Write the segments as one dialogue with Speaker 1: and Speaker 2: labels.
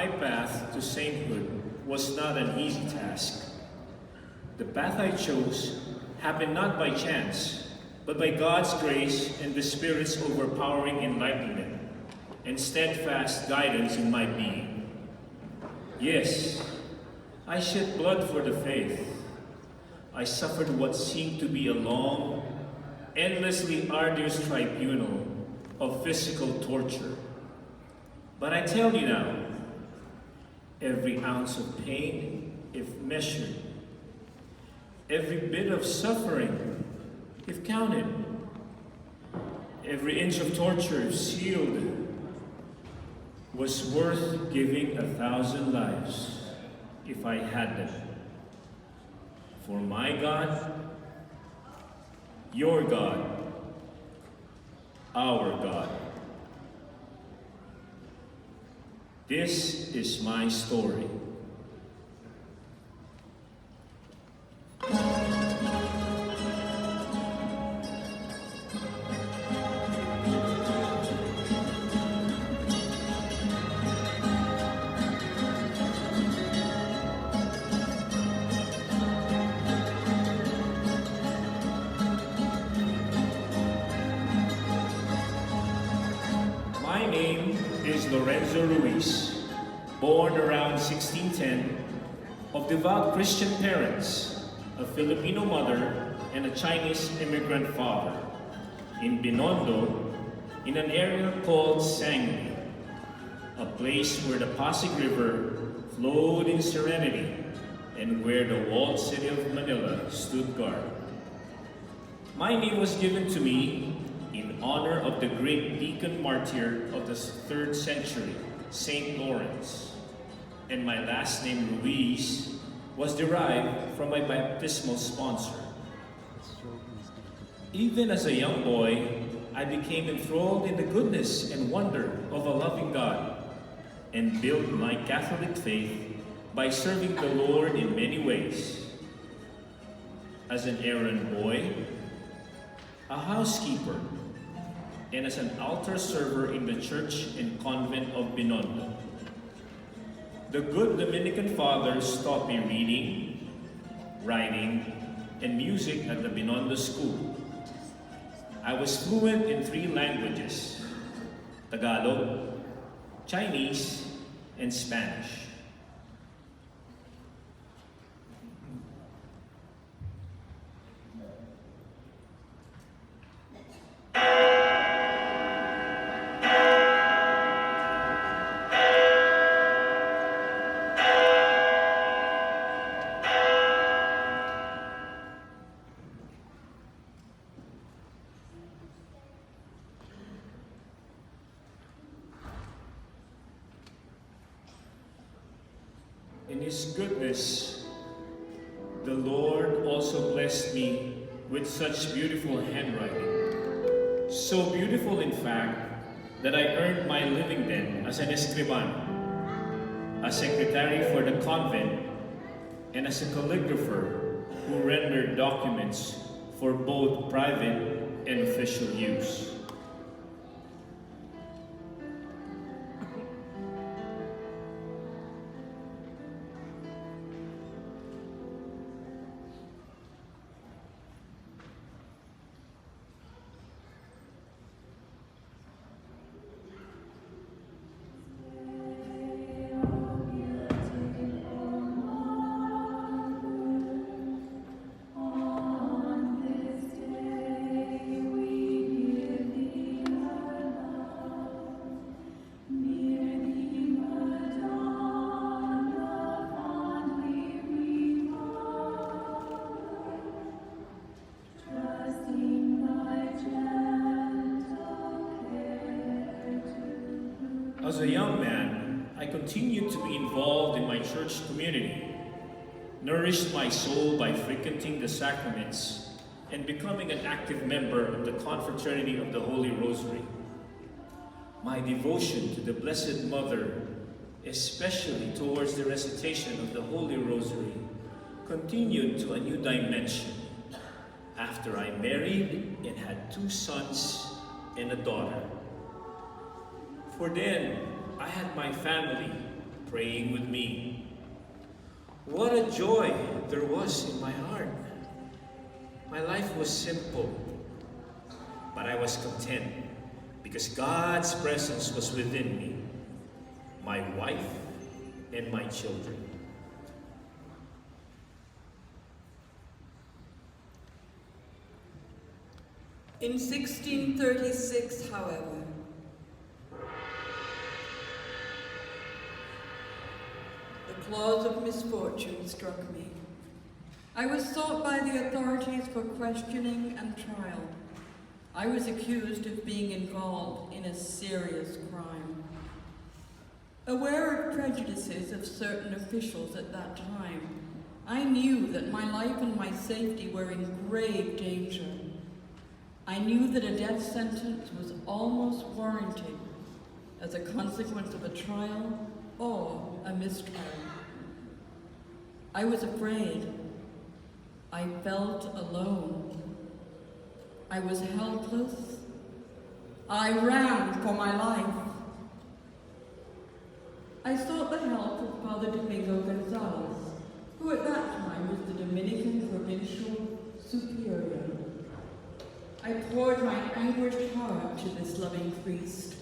Speaker 1: My path to sainthood was not an easy task. The path I chose happened not by chance, but by God's grace and the Spirit's overpowering enlightenment and steadfast guidance in my being. Yes, I shed blood for the faith. I suffered what seemed to be a long, endlessly arduous tribunal of physical torture. But I tell you now, every ounce of pain, if measured, every bit of suffering, if counted, every inch of torture, if sealed, was worth giving 1,000 lives if I had them. For my God, your God, our God. This is my story. My name is Lorenzo Ruiz, born around 1610, of devout Christian parents, a Filipino mother, and a Chinese immigrant father, in Binondo, in an area called Sangli, a place where the Pasig River flowed in serenity and where the walled city of Manila stood guard. My name was given to me in honor of the great deacon martyr of the 3rd century, St. Lawrence, and my last name, Ruiz, was derived from my baptismal sponsor. Even as a young boy, I became enthralled in the goodness and wonder of a loving God and built my Catholic faith by serving the Lord in many ways. As an errand boy, a housekeeper, and as an altar server in the church and convent of Binondo. The good Dominican fathers taught me reading, writing, and music at the Binondo school. I was fluent in 3 languages, Tagalog, Chinese, and Spanish. In His goodness, the Lord also blessed me with such beautiful handwriting. So beautiful, in fact, that I earned my living then as an escribano, a secretary for the convent, and as a calligrapher who rendered documents for both private and official use. As a young man, I continued to be involved in my church community, nourished my soul by frequenting the sacraments, and becoming an active member of the Confraternity of the Holy Rosary. My devotion to the Blessed Mother, especially towards the recitation of the Holy Rosary, continued to a new dimension after I married and had 2 sons and a daughter. For then, I had my family, praying with me. What a joy there was in my heart. My life was simple, but I was content because God's presence was within me, my wife, and my children.
Speaker 2: In 1636, however, the claws of misfortune struck me. I was sought by the authorities for questioning and trial. I was accused of being involved in a serious crime. Aware of prejudices of certain officials at that time, I knew that my life and my safety were in grave danger. I knew that a death sentence was almost warranted as a consequence of a trial or a mistrial. I was afraid. I felt alone. I was helpless. I ran for my life. I sought the help of Father Domingo Gonzalez, who at that time was the Dominican Provincial Superior. I poured my anguished heart to this loving priest,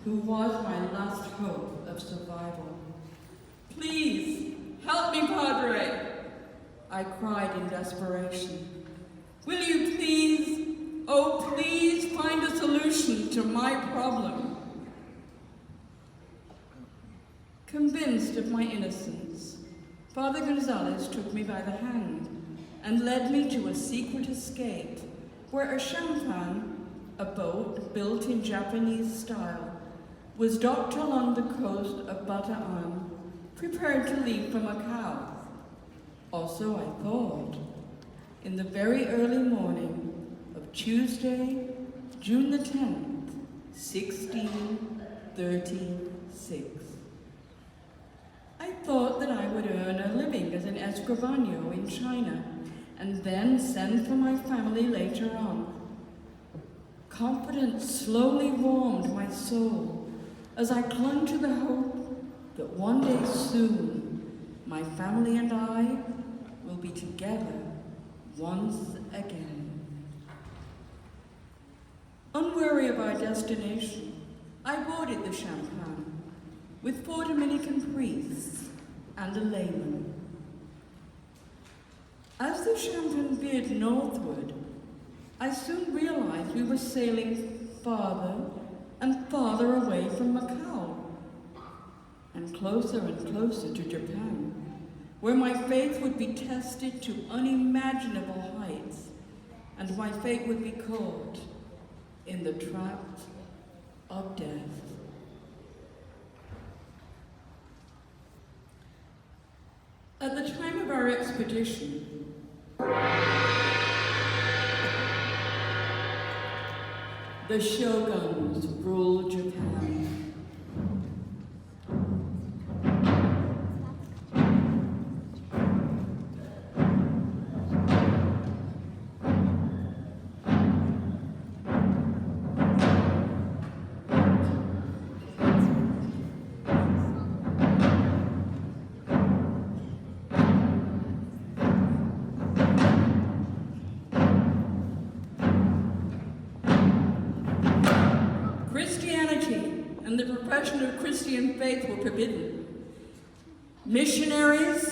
Speaker 2: who was my last hope of survival. "Please, help me, Padre," I cried in desperation. "Will you please, oh please, find a solution to my problem?" Convinced of my innocence, Father Gonzalez took me by the hand and led me to a secret escape where a sampan, a boat built in Japanese style, was docked along the coast of Bataan, prepared to leave for Macau. Also, I thought, in the very early morning of Tuesday, June the 10th, 1636. I thought that I would earn a living as an escribano in China, and then send for my family later on. Confidence slowly warmed my soul as I clung to the hope that one day soon my family and I will be together once again. Unwary of our destination, I boarded the sampan with 4 Dominican priests and a layman. As the sampan veered northward, I soon realized we were sailing farther and farther away from Macau, and closer to Japan, where my faith would be tested to unimaginable heights, and my fate would be caught in the trap of death. At the time of our expedition, the shoguns ruled Japan. And the profession of Christian faith were forbidden. Missionaries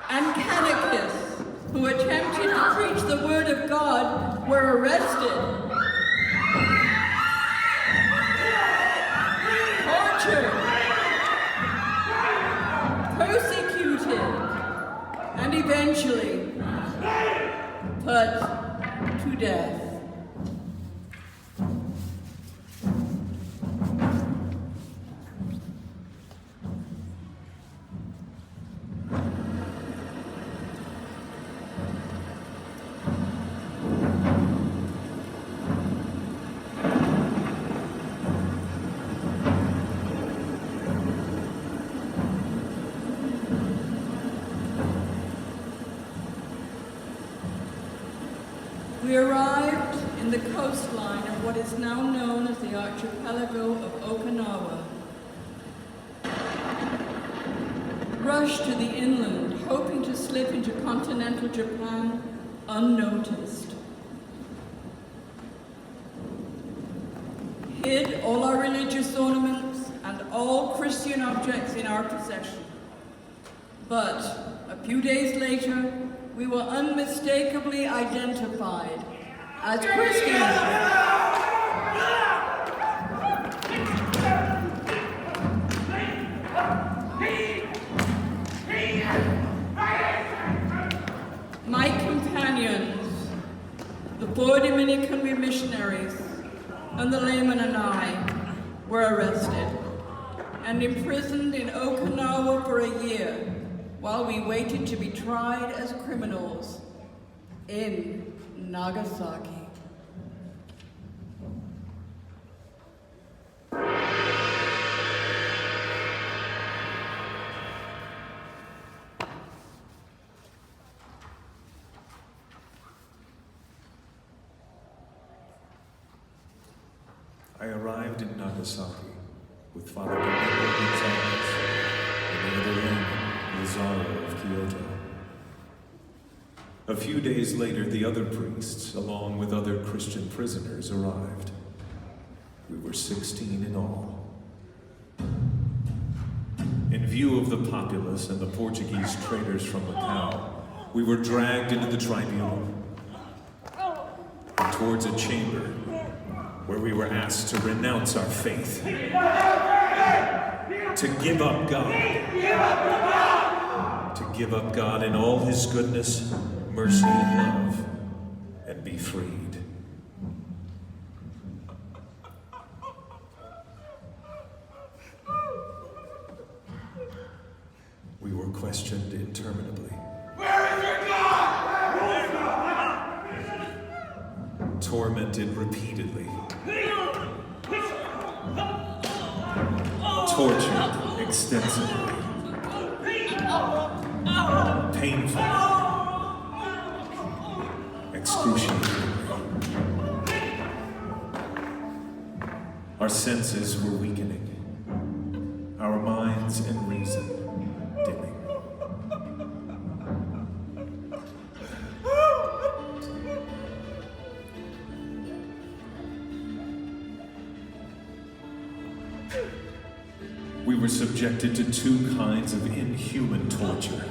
Speaker 2: and catechists who attempted to preach the word of God were arrested, tortured, persecuted, and eventually put to death. We arrived in the coastline of what is now known as the archipelago of Okinawa. rush to the inland, hoping to slip into continental Japan unnoticed. Hid all our religious ornaments and all Christian objects in our possession. But a few days later, we were unmistakably identified as Christians. My companions, the 4 Dominican missionaries, and the layman and I were arrested and imprisoned in Okinawa for a year while we waited to be tried as criminals in Nagasaki.
Speaker 3: I arrived in Nagasaki with Father Domingo Gonzalez and the other layman, Lazaro of Kyoto. A few days later, the other priests, along with other Christian prisoners, arrived. We were 16 in all. In view of the populace and the Portuguese traders from Macau, we were dragged into the tribunal and towards a chamber where we were asked to renounce our faith, to give up God in all his goodness, mercy, and love, and be freed. We were questioned interminably.
Speaker 4: Where is your God? Where is your God?
Speaker 3: Tormented repeatedly. Tortured extensively. Painful. Excruciating. Our senses were weakening. Our minds and reason dimming. We were subjected to 2 kinds of inhuman torture.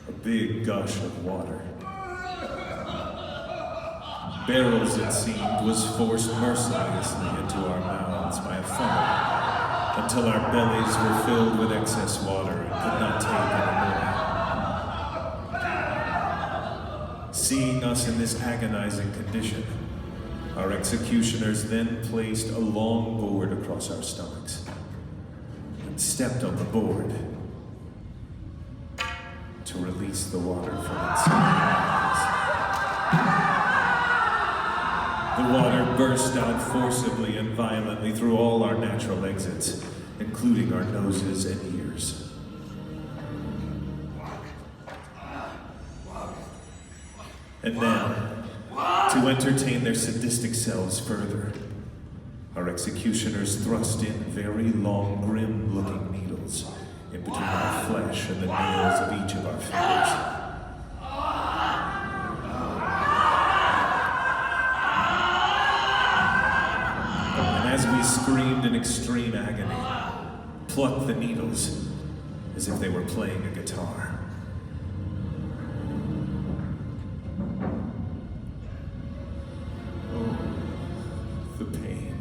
Speaker 3: A big gush of water. Barrels, it seemed, was forced mercilessly into our mouths by a funnel until our bellies were filled with excess water and could not take any more. Seeing us in this agonizing condition, our executioners then placed a long board across our stomachs and stepped on the board to release the water from inside. The water burst out forcibly and violently through all our natural exits, including our noses and ears. And now, to entertain their sadistic selves further, our executioners thrust in very long, grim-looking needles in between our flesh and the nails of each of our fingers. As we screamed in extreme agony, plucked the needles as if they were playing a guitar. Oh, the pain.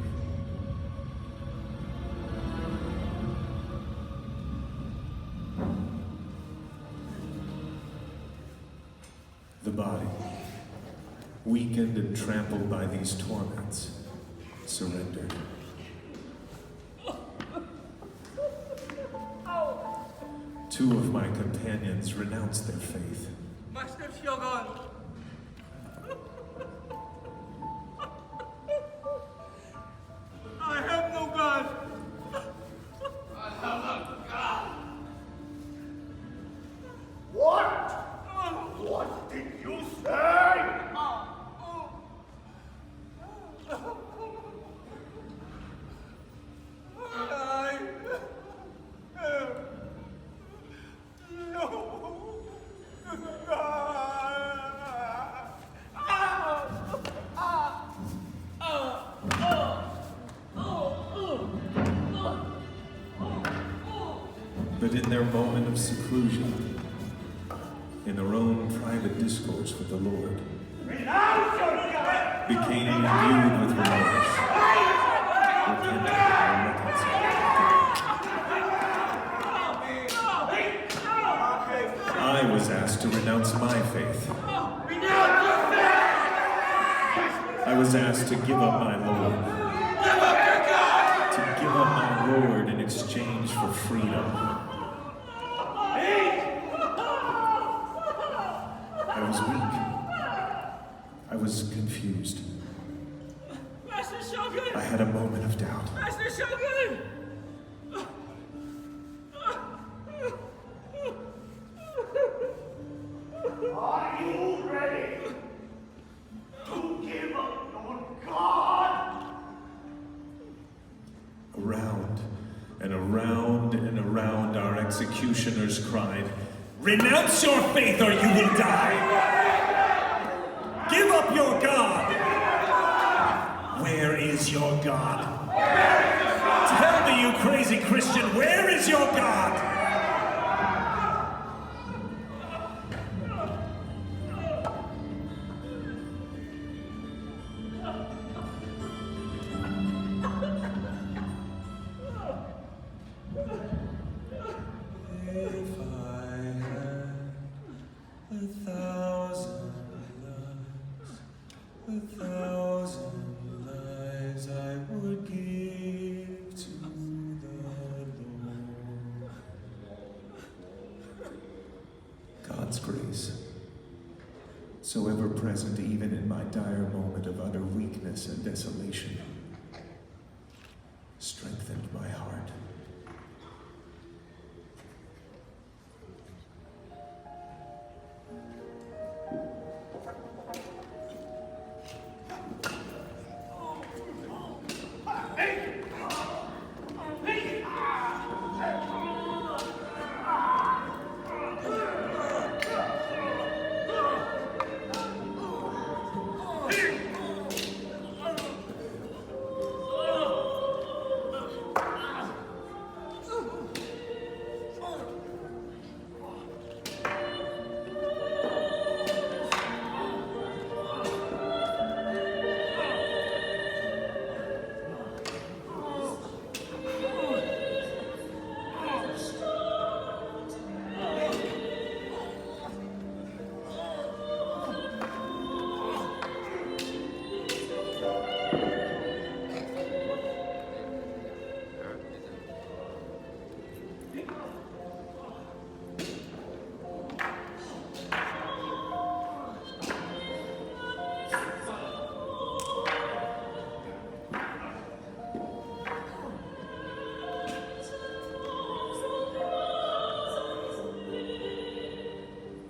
Speaker 3: The body, weakened and trampled by these torments, surrendered. Two of my companions renounced their faith.
Speaker 4: Master Shogun, What did you say?
Speaker 3: But in their moment of seclusion, in their own private discourse with the Lord, became imbued with remorse, repentant and reconciled. I was asked to renounce my faith. I was asked to give up my Lord. To give up my Lord in exchange for freedom. I was weak. I was confused.
Speaker 5: Master Shogun!
Speaker 3: I had a moment of doubt.
Speaker 5: Master Shogun!
Speaker 4: Are you ready to give up your God?
Speaker 3: Around and around and around our executioners cried, "Renounce your faith or you will die! Give up your God! Where is your God? Tell me, you crazy Christian, where is your God?" If I had 1,000 lives I would give to the Lord. God's grace, so ever present even in my dire moment of utter weakness and desolation, strengthened my heart.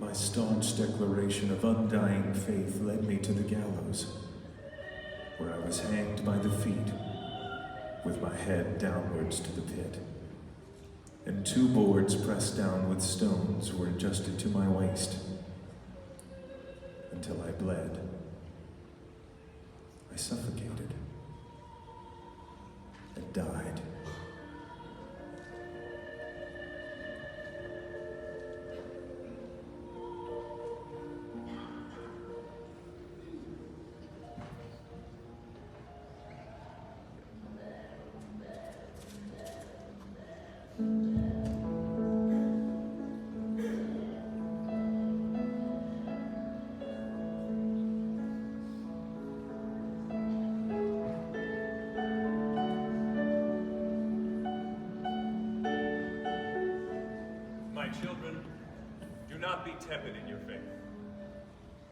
Speaker 3: My staunch declaration of undying faith led me to the gallows, where I was hanged by the feet, with my head downwards to the pit, and 2 boards pressed down with stones were adjusted to my waist, until I bled. I suffocated and died.
Speaker 6: My children, do not be tepid in your faith,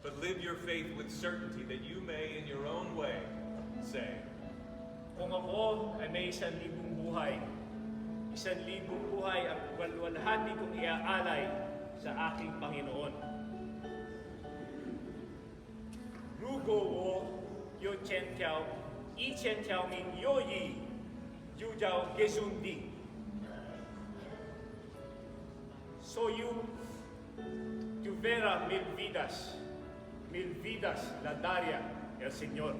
Speaker 6: but live your faith with certainty that you may, in your own way, say,
Speaker 1: Kung ako ay may 1,000 buhay, 1,000 buhay ang walwalhati kong iaalay sa aking Panginoon. 过我有千条1000条命有意就叫给兄弟。So you vera mil vidas la daria el Señor.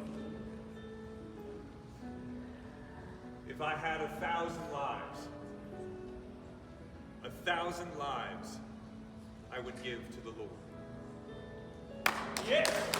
Speaker 6: If I had 1,000 lives, 1,000 lives I would give to the Lord.
Speaker 1: Yes!